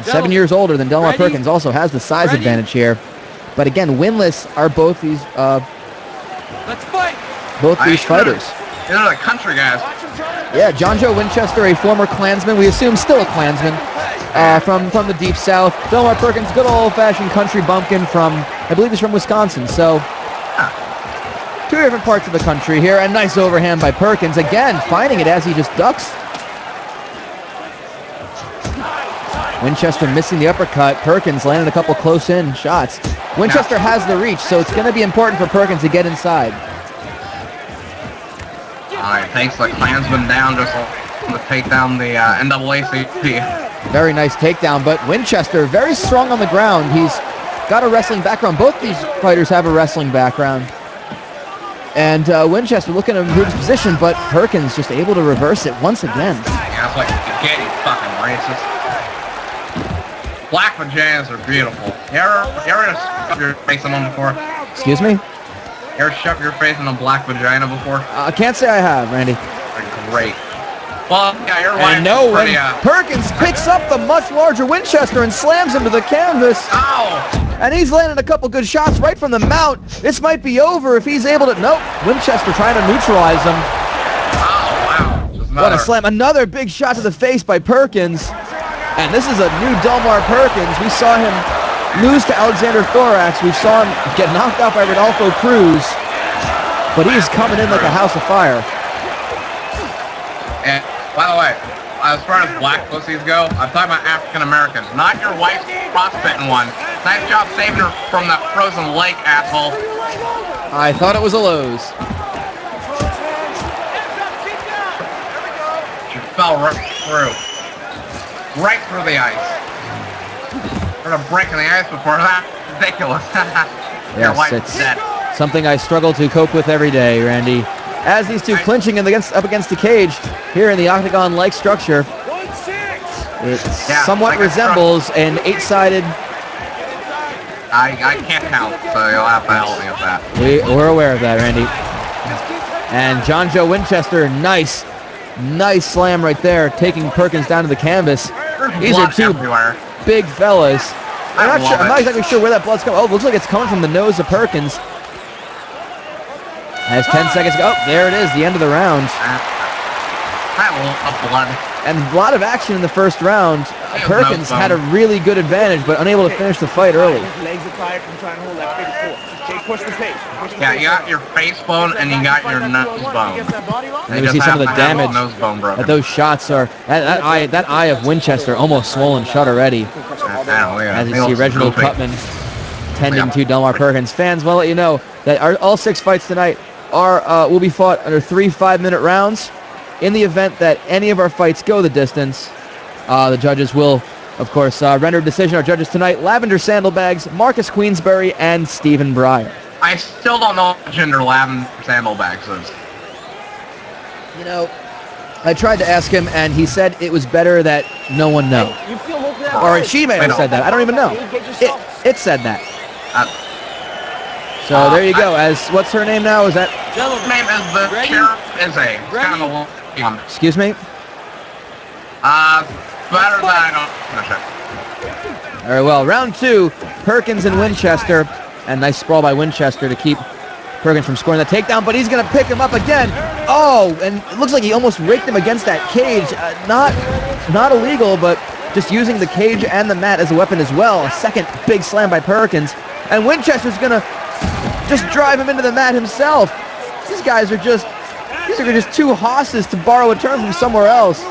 7 years older than Delmar Perkins, also has the size advantage here. But again, winless are both these Let's fight. Both these fighters. They're like country guys. Yeah, Jon-Joe Winchester, a former Klansman, we assume still a Klansman, from the deep south. Delmar Perkins, good old-fashioned country bumpkin from, I believe he's from Wisconsin. So, two different parts of the country here, and nice overhand by Perkins. Again, finding it as he just ducks. Winchester missing the uppercut. Perkins landed a couple close-in shots. Winchester has the reach, so it's going to be important for Perkins to get inside. All right, thanks the Klansman down just to take down the NAACP. Very nice takedown, but Winchester very strong on the ground. He's got a wrestling background. Both these fighters have a wrestling background. And Winchester looking to improve his position, but Perkins just able to reverse it once again. Yeah, it's like, get you fucking racist. Black vaginas are beautiful. You ever shove your face in one before? Excuse me? You ever shove your face in a black vagina before? I can't say I have, Randy. They're great. Well, yeah, your wife no, is pretty, Perkins picks up the much larger Winchester and slams him to the canvas. Ow! And he's landed a couple good shots right from the mount. This might be over if he's able to... Nope, Winchester trying to neutralize him. Oh, wow. What a slam. Another big shot to the face by Perkins. And this is a new Delmar Perkins. We saw him lose to Alexander Thorax. We saw him get knocked out by Rodolfo Cruz. But he's coming in like a house of fire. And, by the way, as far as black pussies go, I'm talking about African Americans, not your wife's frostbitten one. Nice job saving her from that frozen lake, asshole. I thought it was a Lowe's. She fell right through. Right through the ice. Heard a break in the ice before that. Ridiculous. Your Yes, wife's it's dead. something I struggle to cope with every day, Randy. As these two clinching up against the cage here in the octagon-like structure, it somewhat like resembles an 8-sided... I can't count, so you'll have to help me with that. We're aware of that, Randy. And Jon-Joe Winchester, nice slam right there, taking Perkins down to the canvas. These are two big fellas. I'm not exactly sure where that blood's coming. Oh, it looks like it's coming from the nose of Perkins. Has 10 seconds to go. Oh, there it is, the end of the round. I love blood. And a lot of action in the first round. Perkins had a really good advantage, but unable to finish the fight early. Legs are tired from trying to hold that big foot. Okay, push the pace. Yeah, you got your face bone and you got your nose bone. And you see some of the damage that those shots are. That eye of Winchester almost swollen shut already. As you see Reginald Putman tending to Delmar Perkins. Fans, want to let you know that all 6 fights tonight will be fought under 3 5-minute rounds. In the event that any of our fights go the distance, the judges will, of course, render a decision. Our judges tonight: Lavender Sandalbags, Marcus Queensberry, and Stephen Breyer. I still don't know what gender Lavender Sandalbags is. You know, I tried to ask him, and he said it was better that no one know. Or she may have said that. I don't even know. It said that. So there you go. What's her name now? Is that? Her name is the Sheriff Izzy. It's kind of a long one. Excuse me? Better than I don't finish it. Very well. Round 2, Perkins and Winchester. And nice sprawl by Winchester to keep Perkins from scoring the takedown, but he's going to pick him up again. Oh, and it looks like he almost raked him against that cage. Not illegal, but just using the cage and the mat as a weapon as well. A second big slam by Perkins. And Winchester's going to just drive him into the mat himself. These are just 2 hosses, to borrow a term from somewhere else.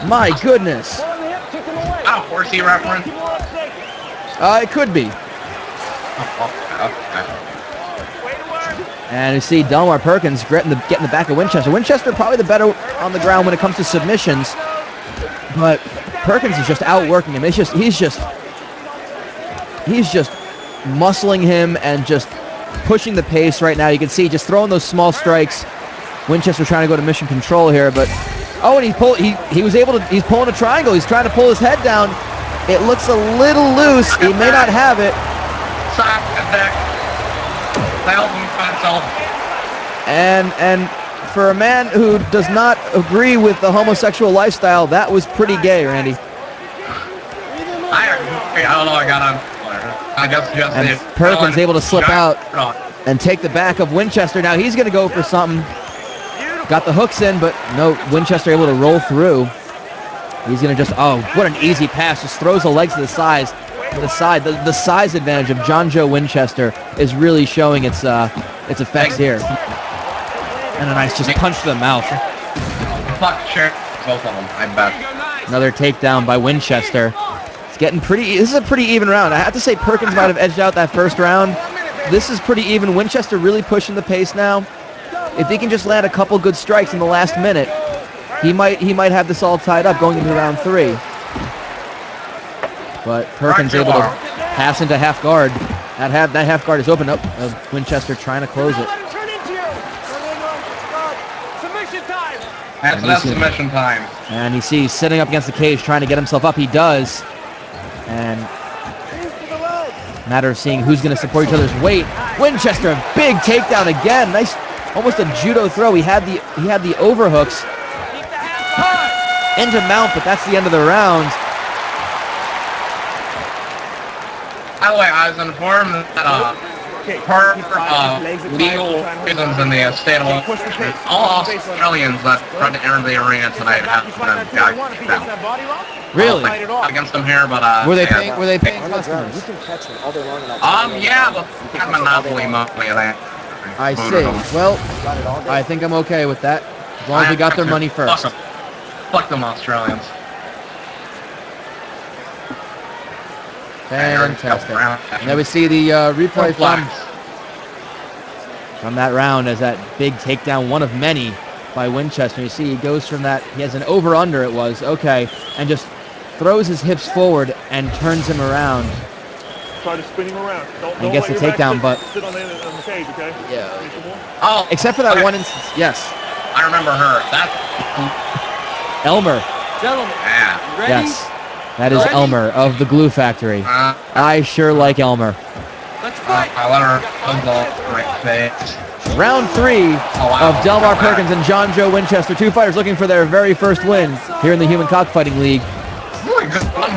My goodness. A horsey reference? It could be. And you see Delmar Perkins getting the back of Winchester. Winchester probably the better on the ground when it comes to submissions, but Perkins is just outworking him. He's just muscling him and just pushing the pace right now. You can see just throwing those small strikes. Winchester trying to go to mission control here, but and he's pulling a triangle. He's trying to pull his head down. It looks a little loose. He may not have it. And for a man who does not agree with the homosexual lifestyle, that was pretty gay, Randy. I don't know. I got on. I guess just And Perkins able to slip out and take the back of Winchester. Now he's going to go for something. Got the hooks in, but no, Winchester able to roll through. He's going to just, oh, what an easy pass. Just throws the legs to the sides. The size advantage of Jon-Joe Winchester is really showing its effects here. And a nice just punch to the mouth. Fuck, sure. Both of them, I bet. Another takedown by Winchester. It's getting pretty, this is a pretty even round. I have to say Perkins might have edged out that first round. This is pretty even. Winchester really pushing the pace now. If he can just land a couple good strikes in the last minute, he might have this all tied up going into round 3. But Perkins able to pass into half guard. That half guard is open up. Winchester trying to close it. That's submission time. And you see he's sitting up against the cage trying to get himself up. He does. And matter of seeing who's going to support each other's weight. Winchester, big takedown again. Nice, almost a judo throw. He had the overhooks into mount, but that's the end of the round. By the way, I was informed that per legal reasons in the state of all Australians that tried to enter the arena tonight have got kicked out. Really? Against them here, but were they paying customers? Yeah, but had monopoly money. I see. Well, I think I'm okay with that, as long as we got their money first. Fuck them Australians. Fantastic. Now we see the replay from that round as that big takedown, one of many by Winchester. You see he goes from that, he has an over-under it was, okay, and just throws his hips forward and turns him around. Try to spin him around. And gets the takedown, but... Sit on the cage, okay? Yeah. Oh, except for that one instance, yes. I remember her. That's... Elmer. Gentlemen, yeah. ready? Yes. That is Elmer of the Glue Factory. I sure like Elmer. Let's fight. I let her face. Round 3 of Delmar Perkins and Jon-Joe Winchester. Two fighters looking for their very first win here in the Human Cockfighting League. Really good one.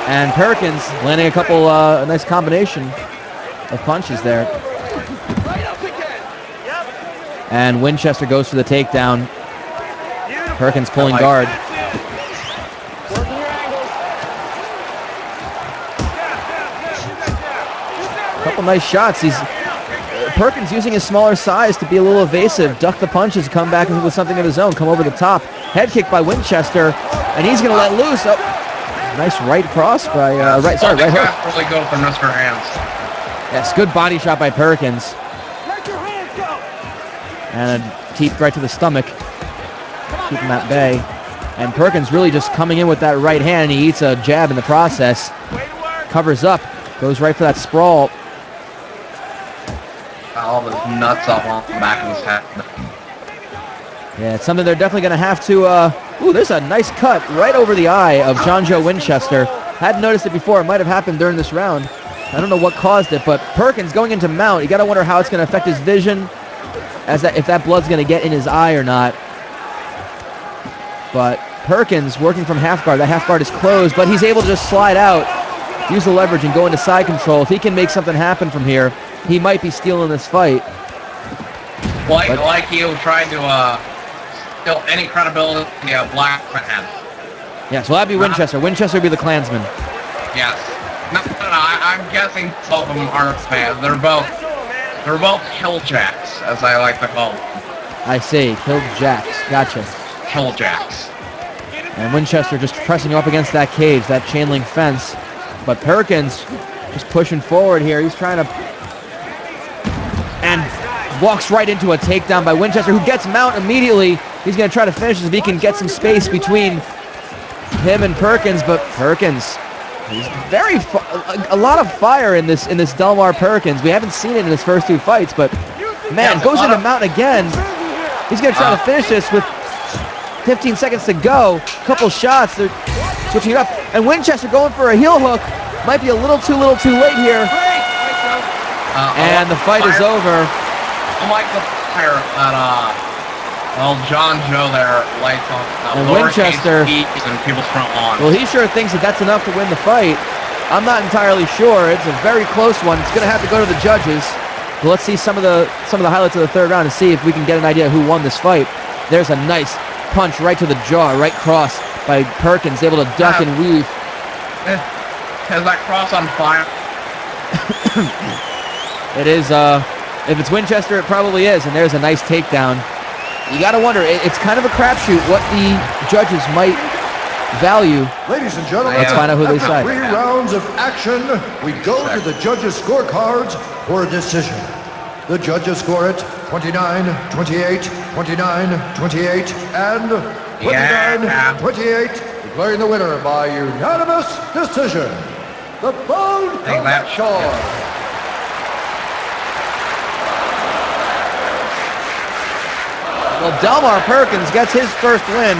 And Perkins landing a couple, a nice combination of punches there. And Winchester goes for the takedown. Perkins pulling guard. Couple nice shots. Perkins using his smaller size to be a little evasive, duck the punches, come back with something of his own, come over the top. Head kick by Winchester, and he's going to let loose. Oh, nice right cross by right hook. Really good from Mr. Hands. Yes, good body shot by Perkins. And a teep right to the stomach, keeping that bay. And Perkins really just coming in with that right hand. He eats a jab in the process, covers up, goes right for that sprawl. All of his nuts up on the back of his head. Yeah, it's something they're definitely going to have to... ooh, there's a nice cut right over the eye of Jon-Joe Winchester. Hadn't noticed it before. It might have happened during this round. I don't know what caused it, but Perkins going into mount. You got to wonder how it's going to affect his vision, if that blood's going to get in his eye or not. But Perkins working from half guard. That half guard is closed, but he's able to just slide out, use the leverage, and go into side control. If he can make something happen from here, he might be stealing this fight. Like he tried to steal any credibility Black had. Yes, well, that'd be Winchester. Winchester would be the Klansman. Yes. No, I'm guessing both of them aren't fans. They're both Hilljacks, as I like to call them. I see, Hilljacks. Gotcha. Hilljacks. And Winchester just pressing up against that cage, that chain link fence. But Perkins just pushing forward here. He's trying to... and walks right into a takedown by Winchester, who gets mount immediately. He's going to try to finish this if he can get some space between him and Perkins, but Perkins, he's a lot of fire in this Delmar Perkins. We haven't seen it in his first 2 fights, but man, goes into mount again. He's going to try to finish this with 15 seconds to go. Couple shots, they're switching it up, and Winchester going for a heel hook. Might be a little too late here. And the fight is over. fire that Jon-Joe there lights on And Winchester and people's front lawn. Well, he sure thinks that that's enough to win the fight. I'm not entirely sure. It's a very close one. It's going to have to go to the judges. But let's see some of the highlights of the third round and see if we can get an idea who won this fight. There's a nice punch right to the jaw, right cross by Perkins, able to duck and weave. Has that cross on fire? It is. If it's Winchester, it probably is. And there's a nice takedown. You got to wonder. It's kind of a crapshoot what the judges might value. Ladies and gentlemen, let's find out who they side. After 3 rounds of action, we go to the judges' scorecards for a decision. The judges score it 29-28, 29-28, and 29-28, declaring the winner by unanimous decision. The bout of choice. Well, Delmar Perkins gets his first win